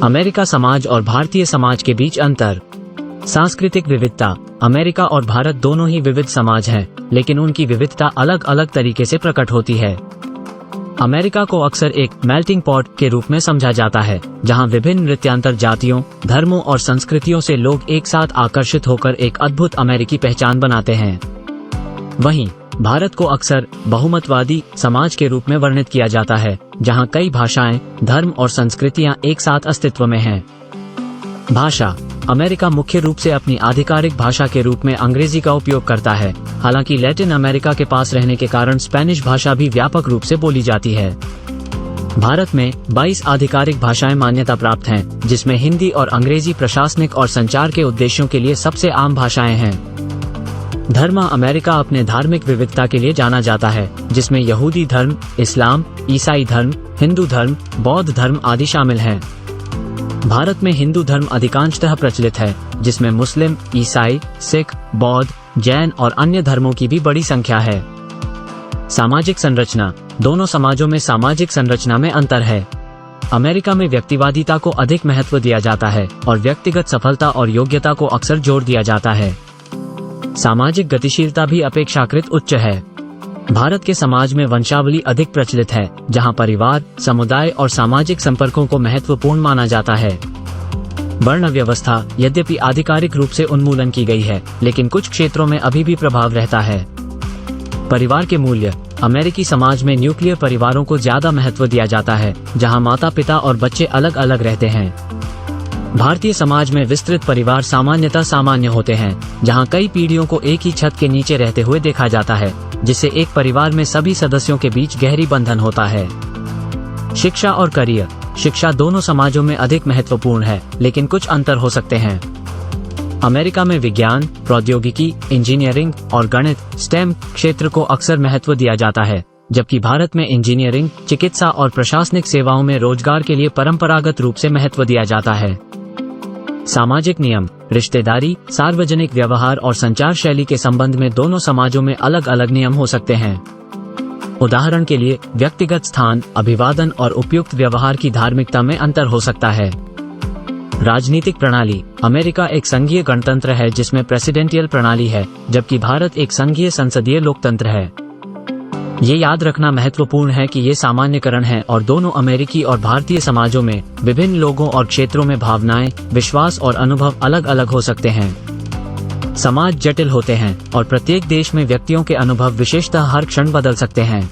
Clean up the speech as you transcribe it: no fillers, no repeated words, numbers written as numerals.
America समाज और भारतीय समाज के बीच अंतर। सांस्कृतिक विविधता। अमेरिका और भारत दोनों ही विविध समाज हैं, लेकिन उनकी विविधता अलग अलग तरीके से प्रकट होती है। अमेरिका को अक्सर एक मेल्टिंग पॉट के रूप में समझा जाता है, जहां विभिन्न नृत्यांतर जातियों, धर्मों और संस्कृतियों से लोग एक साथ आकर्षित होकर एक अद्भुत अमेरिकी पहचान बनाते हैं। वहीं भारत को अक्सर बहुमतवादी समाज के रूप में वर्णित किया जाता है, जहां कई भाषाएं, धर्म और संस्कृतियां एक साथ अस्तित्व में हैं। भाषा। अमेरिका मुख्य रूप से अपनी आधिकारिक भाषा के रूप में अंग्रेजी का उपयोग करता है, हालांकि लैटिन अमेरिका के पास रहने के कारण स्पेनिश भाषा भी व्यापक रूप से बोली जाती है। भारत में 22 आधिकारिक भाषाएं मान्यता प्राप्त हैं, जिसमें हिंदी और अंग्रेजी प्रशासनिक और संचार के उद्देश्यों के लिए सबसे आम भाषाएं हैं। धर्म। अमेरिका अपने धार्मिक विविधता के लिए जाना जाता है, जिसमें यहूदी धर्म, इस्लाम, ईसाई धर्म, हिंदू धर्म, बौद्ध धर्म आदि शामिल हैं। भारत में हिंदू धर्म अधिकांशतः प्रचलित है, जिसमें मुस्लिम, ईसाई, सिख, बौद्ध, जैन और अन्य धर्मों की भी बड़ी संख्या है। सामाजिक संरचना। दोनों समाजों में सामाजिक संरचना में अंतर है। अमेरिका में व्यक्तिवादिता को अधिक महत्व दिया जाता है और व्यक्तिगत सफलता और योग्यता को अक्सर जोर दिया जाता है। सामाजिक गतिशीलता भी अपेक्षाकृत उच्च है। भारत के समाज में वंशावली अधिक प्रचलित है, जहां परिवार, समुदाय और सामाजिक संपर्कों को महत्वपूर्ण माना जाता है। वर्ण व्यवस्था। यद्यपि आधिकारिक रूप से उन्मूलन की गई है, लेकिन कुछ क्षेत्रों में अभी भी प्रभाव रहता है। परिवार के मूल्य। अमेरिकी समाज में न्यूक्लियर परिवारों को ज्यादा महत्व दिया जाता है, जहां माता पिता और बच्चे अलग अलग रहते हैं। भारतीय समाज में विस्तृत परिवार सामान्यतः सामान्य होते हैं, जहां कई पीढ़ियों को एक ही छत के नीचे रहते हुए देखा जाता है, जिससे एक परिवार में सभी सदस्यों के बीच गहरी बंधन होता है। शिक्षा और करियर। शिक्षा दोनों समाजों में अधिक महत्वपूर्ण है, लेकिन कुछ अंतर हो सकते हैं। अमेरिका में विज्ञान, प्रौद्योगिकी, इंजीनियरिंग और गणित (स्टेम) क्षेत्र को अक्सर महत्व दिया जाता है, जबकि भारत में इंजीनियरिंग, चिकित्सा और प्रशासनिक सेवाओं में रोजगार के लिए परंपरागत रूप से महत्व दिया जाता है। सामाजिक नियम। रिश्तेदारी, सार्वजनिक व्यवहार और संचार शैली के संबंध में दोनों समाजों में अलग अलग नियम हो सकते हैं। उदाहरण के लिए, व्यक्तिगत स्थान, अभिवादन और उपयुक्त व्यवहार की धार्मिकता में अंतर हो सकता है। राजनीतिक प्रणाली। अमेरिका एक संघीय गणतंत्र है जिसमें प्रेसिडेंटियल प्रणाली है, जबकि भारत एक संघीय संसदीय लोकतंत्र है। ये याद रखना महत्वपूर्ण है कि ये सामान्यकरण है और दोनों अमेरिकी और भारतीय समाजों में विभिन्न लोगों और क्षेत्रों में भावनाएं, विश्वास और अनुभव अलग अलग हो सकते हैं। समाज जटिल होते हैं और प्रत्येक देश में व्यक्तियों के अनुभव विशेषतः हर क्षण बदल सकते हैं।